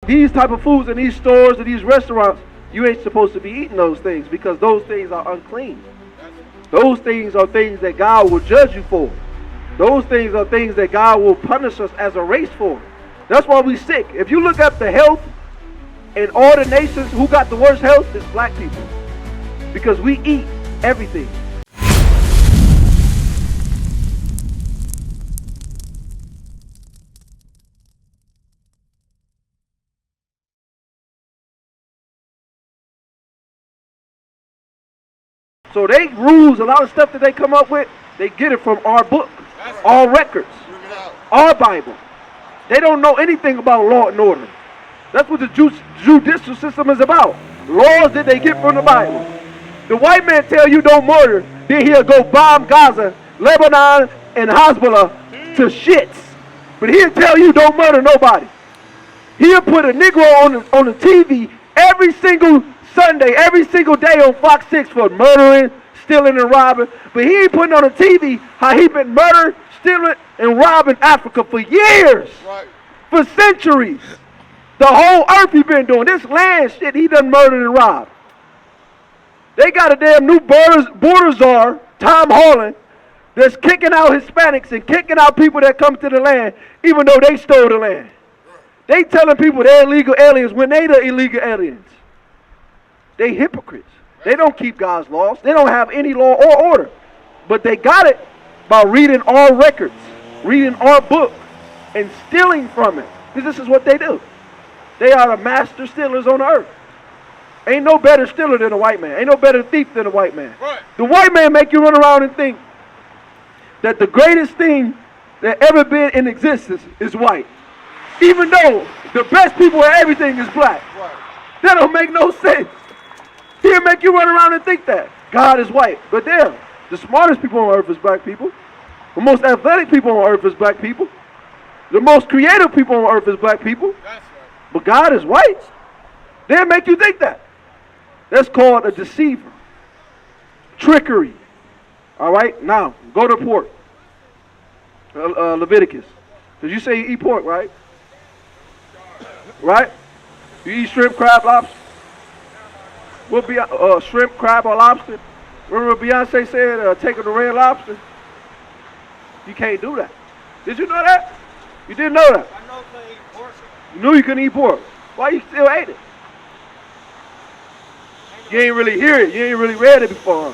these type of foods in these stores and these restaurants, you ain't supposed to be eating those things because those things are unclean. Those things are things that God will judge you for. Those things are things that God will punish us as a race for. That's why we sick. If you look at the health in all the nations, who got the worst health? It's black people. Because we eat everything. So they rules, a lot of stuff that they come up with, they get it from our book, our records, our Bible. They don't know anything about law and order. That's what the judicial system is about. Laws that they get from the Bible. The white man tell you don't murder, then he'll go bomb Gaza, Lebanon, and Hezbollah to shits. But he'll tell you don't murder nobody. He'll put a Negro on the TV every single Sunday, every single day on Fox 6 for murdering, stealing, and robbing. But he ain't putting on the TV how he been murdering, stealing, and robbing Africa for years. Right. For centuries. The whole earth he been doing. This land shit he done murdered and robbed. They got a damn new border czar, Tom Holland, that's kicking out Hispanics and kicking out people that come to the land even though they stole the land. They telling people they're illegal aliens when they the illegal aliens. They hypocrites. They don't keep God's laws. They don't have any law or order. But they got it by reading our records, reading our book, and stealing from it. Because this is what they do. They are the master stealers on the earth. Ain't no better stealer than a white man. Ain't no better thief than a white man. Right. The white man make you run around and think that the greatest thing that ever been in existence is white. Even though the best people at everything is black. Right. That don't make no sense. He'll make you run around and think that God is white. But damn, the smartest people on earth is black people. The most athletic people on earth is black people. The most creative people on earth is black people. That's right. But God is white. They'll make you think that. That's called a deceiver. Trickery. All right? Now, go to pork. Leviticus. Because you say you eat pork, right? Right? You eat shrimp, crab, lobster? What be shrimp, crab, or lobster? Remember what Beyonce said, take the red lobster? You can't do that. Did you know that? You didn't know that? I know you couldn't eat pork. You knew you couldn't eat pork. Why you still ate it? You ain't really hear it. You ain't really read it before.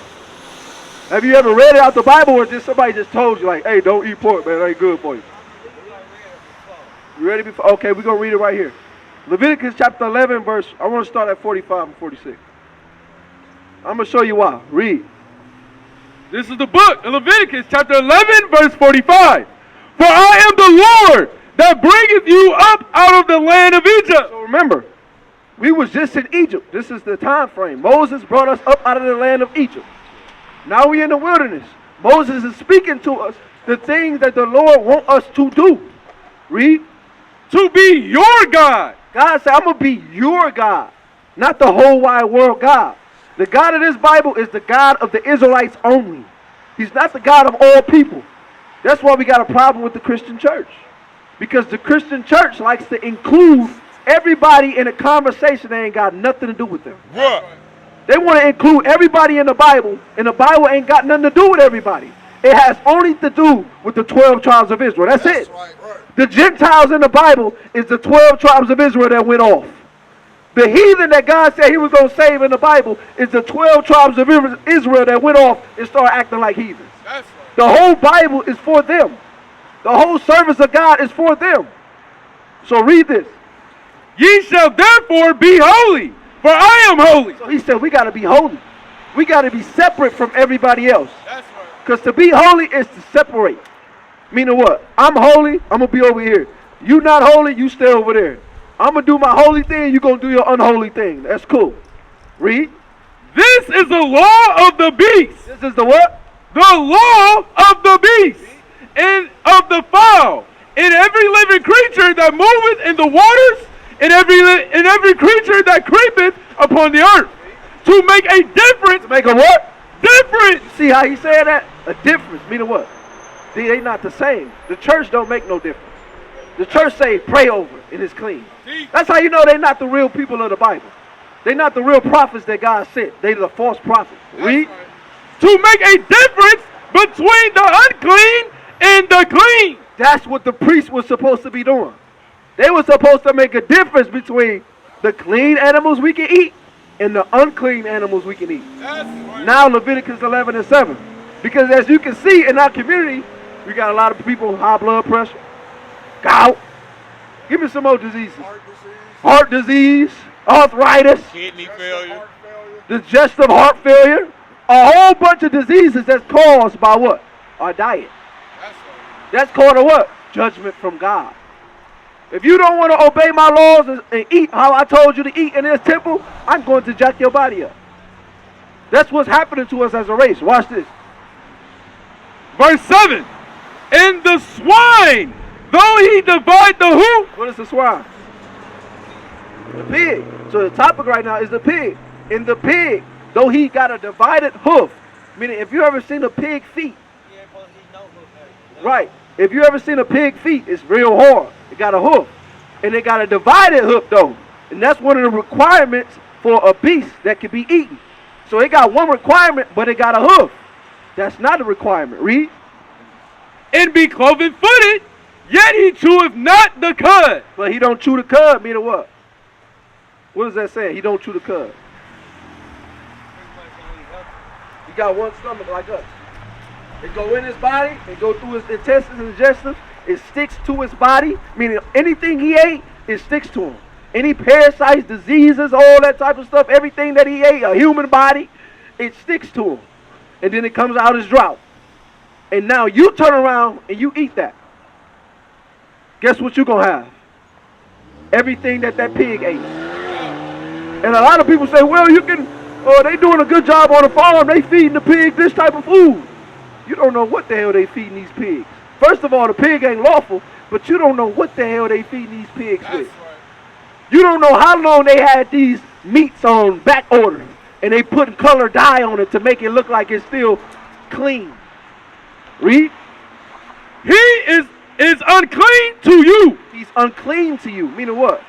Have you ever read it out the Bible or just somebody just told you like, hey, don't eat pork, man. It ain't good for you. You read it before? Okay, we're going to read it right here. Leviticus chapter 11, verse, I want to start at 45 and 46. I'm going to show you why. Read. This is the book of Leviticus chapter 11, verse 45. For I am the Lord that bringeth you up out of the land of Egypt. So remember, we was just in Egypt. This is the time frame. Moses brought us up out of the land of Egypt. Now we in the wilderness. Moses is speaking to us the things that the Lord wants us to do. Read. To be your God. God said, I'm going to be your God, not the whole wide world God. The God of this Bible is the God of the Israelites only. He's not the God of all people. That's why we got a problem with the Christian church. Because the Christian church likes to include everybody in a conversation that ain't got nothing to do with them. What? They want to include everybody in the Bible, and the Bible ain't got nothing to do with everybody. It has only to do with the 12 tribes of Israel. That's it. Right. The Gentiles in the Bible is the 12 tribes of Israel that went off. The heathen that God said he was going to save in the Bible is the 12 tribes of Israel that went off and started acting like heathens. That's right. The whole Bible is for them. The whole service of God is for them. So read this. Ye shall therefore be holy, for I am holy. So he said we got to be holy. We got to be separate from everybody else. That's right. Because to be holy is to separate. Meaning what? I'm holy, I'm going to be over here. You not holy, you stay over there. I'm going to do my holy thing, you're going to do your unholy thing. That's cool. Read. This is the law of the beast. This is the what? The law of the beast and of the fowl, and every living creature that moveth in the waters, and every creature that creepeth upon the earth, to make a difference. To make a what? Difference. See how he said that? A difference. Meaning what? They not the same. The church don't make no difference. The church say pray over and it's clean. That's how you know they're not the real people of the Bible. They're not the real prophets that God sent. They're the false prophets. Read. To make a difference between the unclean and the clean. That's what the priest was supposed to be doing. They were supposed to make a difference between the clean animals we can eat and the unclean animals we can eat. Now Leviticus 11 and 7. Because as you can see in our community, we got a lot of people with high blood pressure, gout. Give me some more diseases. Heart disease, arthritis, Kidney failure, digestive heart failure. A whole bunch of diseases that's caused by what? Our diet. That's called a what? Judgment from God. If you don't want to obey my laws and eat how I told you to eat in this temple, I'm going to jack your body up. That's what's happening to us as a race. Watch this. Verse 7. And the swine, though he divide the hoof. What is the swine? The pig. So the topic right now is the pig. And the pig, though he got a divided hoof, meaning if you ever seen a pig feet, right, if you ever seen a pig feet, it's real hard. It got a hoof. And it got a divided hoof though. And that's one of the requirements for a beast that can be eaten. So it got one requirement, but it got a hoof. That's not a requirement. Read. And be cloven footed, yet he cheweth not the cud. But he don't chew the cud, meaning what? What does that say? He don't chew the cud. He got one stomach like us. It go in his body, it go through his intestines and digestive, it sticks to his body, meaning anything he ate, it sticks to him. Any parasites, diseases, all that type of stuff, everything that he ate, a human body, it sticks to him. And then it comes out as drought. And now you turn around and you eat that. Guess what you're going to have? Everything that pig ate. And a lot of people say, well, you can, they doing a good job on the farm. They feeding the pig this type of food. You don't know what the hell they feeding these pigs. First of all, the pig ain't lawful, but you don't know what the hell they feeding these pigs with. You don't know how long they had these meats on back order, and they putting color dye on it to make it look like it's still clean. Read. He is unclean to you. He's unclean to you. Meaning what?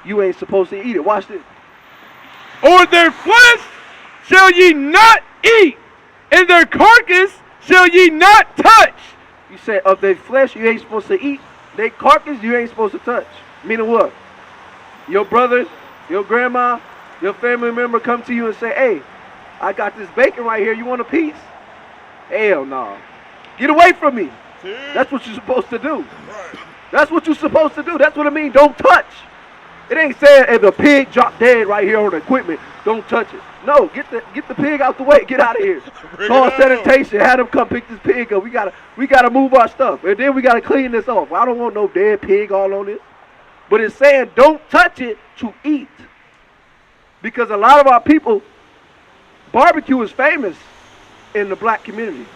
You ain't supposed to eat it. Watch this. Or their flesh shall ye not eat, and their carcass shall ye not touch. You said of their flesh you ain't supposed to eat. Their carcass you ain't supposed to touch. Meaning what? Your brother, your grandma, your family member come to you and say, hey, I got this bacon right here. You want a piece? Hell no. Get away from me. That's what you're supposed to do. That's what you're supposed to do. That's what I mean. Don't touch. It ain't saying if the pig dropped dead right here on the equipment, don't touch it. No, get the pig out the way. Get out of here. Call sanitation. Have them come pick this pig up. We gotta move our stuff. And then we gotta clean this off. I don't want no dead pig all on this. But it's saying don't touch it to eat. Because a lot of our people, barbecue is famous in the black community.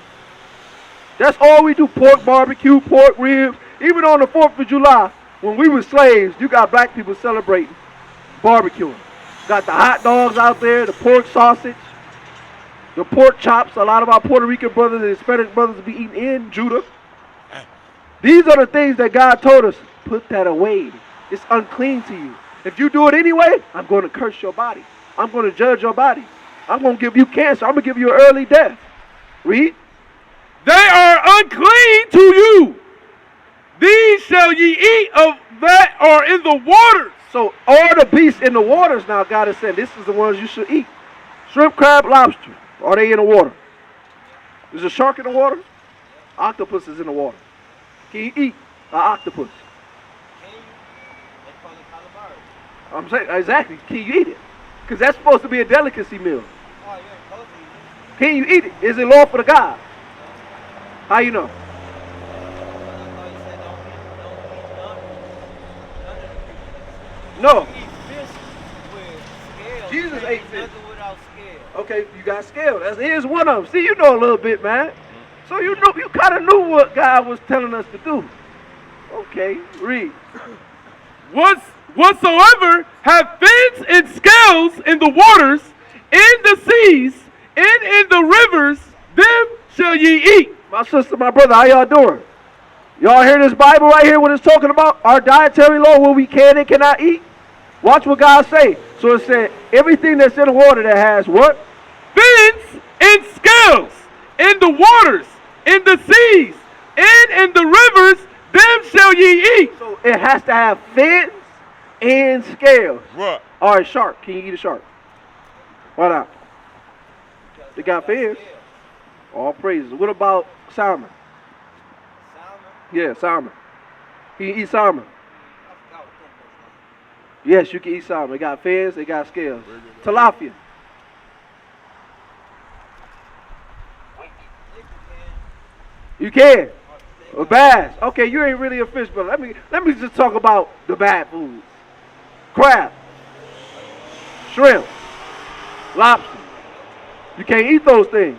That's all we do. Pork barbecue, pork ribs. Even on the 4th of July, when we were slaves, you got black people celebrating barbecuing. Got the hot dogs out there, the pork sausage, the pork chops. A lot of our Puerto Rican brothers and Hispanic brothers be eating in Judah. These are the things that God told us, put that away. It's unclean to you. If you do it anyway, I'm going to curse your body. I'm going to judge your body. I'm going to give you cancer. I'm going to give you an early death. Read. They are unclean to you. These shall ye eat of that are in the waters. So all the beasts in the waters now, God is saying, this is the ones you should eat. Shrimp, crab, lobster. Are they in the water? Is a shark in the water? Octopus is in the water. Can you eat an octopus? I'm saying, exactly. Can you eat it? Because that's supposed to be a delicacy meal. Can you eat it? Is it lawful to God? How you know? No. Jesus ate fish. Okay, you got scale. Here's one of them. See, you know a little bit, man. So you know, you kind of knew what God was telling us to do. Okay, read. Whatsoever have fins and scales in the waters, in the seas, and in the rivers, them shall ye eat. My sister, my brother, how y'all doing? Y'all hear this Bible right here, what it's talking about? Our dietary law, what we can and cannot eat. Watch what God say. So it said, everything that's in the water that has what? Fins and scales, in the waters, in the seas, and in the rivers, them shall ye eat. So it has to have fins and scales. What? All right, shark. Can you eat a shark? Why not? They got fins. All praises. What about salmon? Yeah, salmon. Can you eat salmon? Yes, you can eat salmon. They got fins, they got scales. Tilapia. You can. A bass. Okay, you ain't really a fish, but let me just talk about the bad foods. Crab. Shrimp. Lobster. You can't eat those things.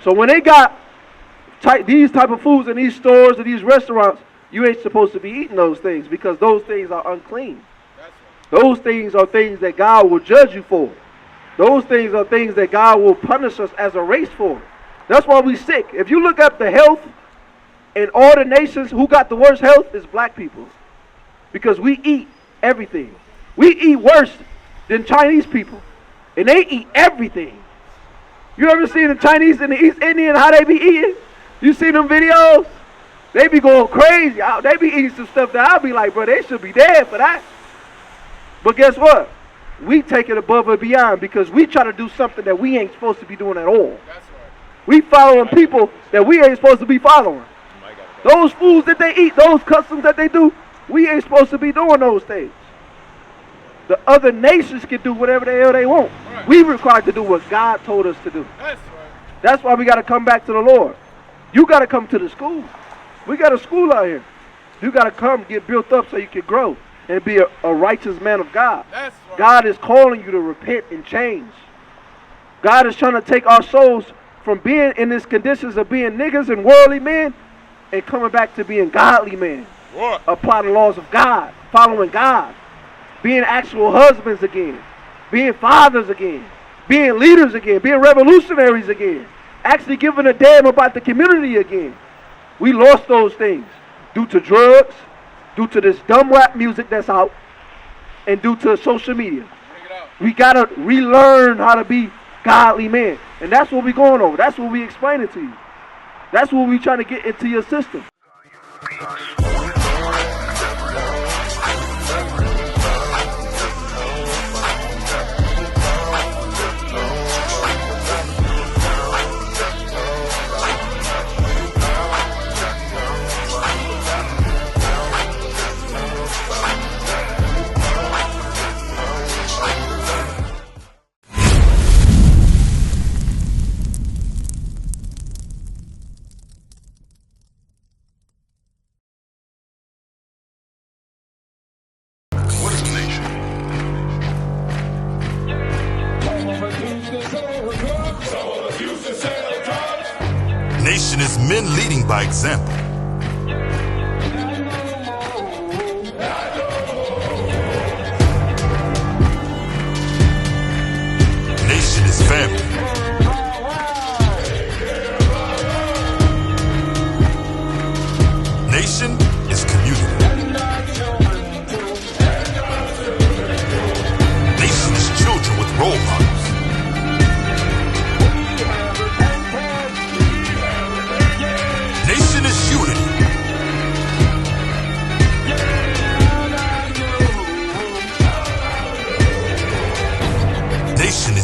So when they got these type of foods in these stores and these restaurants, you ain't supposed to be eating those things because those things are unclean. Those things are things that God will judge you for. Those things are things that God will punish us as a race for. That's why we sick. If you look up the health in all the nations, who got the worst health is black people. Because we eat everything. We eat worse than Chinese people. And they eat everything. You ever seen the Chinese and the East Indian, how they be eating? You see them videos? They be going crazy. They be eating some stuff that I'll be like, bro, they should be dead for that. But guess what? We take it above and beyond because we try to do something that we ain't supposed to be doing at all. That's right. We following people that we ain't supposed to be following. Those foods that they eat, those customs that they do, we ain't supposed to be doing those things. The other nations can do whatever the hell they want. Right. We required to do what God told us to do. That's right. That's why we got to come back to the Lord. You got to come to the school. We got a school out here. You got to come get built up so you can grow and be a righteous man of God. That's right. God is calling you to repent and change. God is trying to take our souls from being in these conditions of being niggas and worldly men and coming back to being godly men. What? Apply the laws of God, following God, being actual husbands again, being fathers again, being leaders again, being revolutionaries again, actually giving a damn about the community again. We lost those things due to drugs, due to this dumb rap music that's out, and due to social media. We gotta relearn how to be godly men. And that's what we're going over. That's what we explaining to you. That's what we trying to get into your system. Nation is men leading by example. Nation is family. Nation is community. Nation is children with role models. Nation is unity. Nation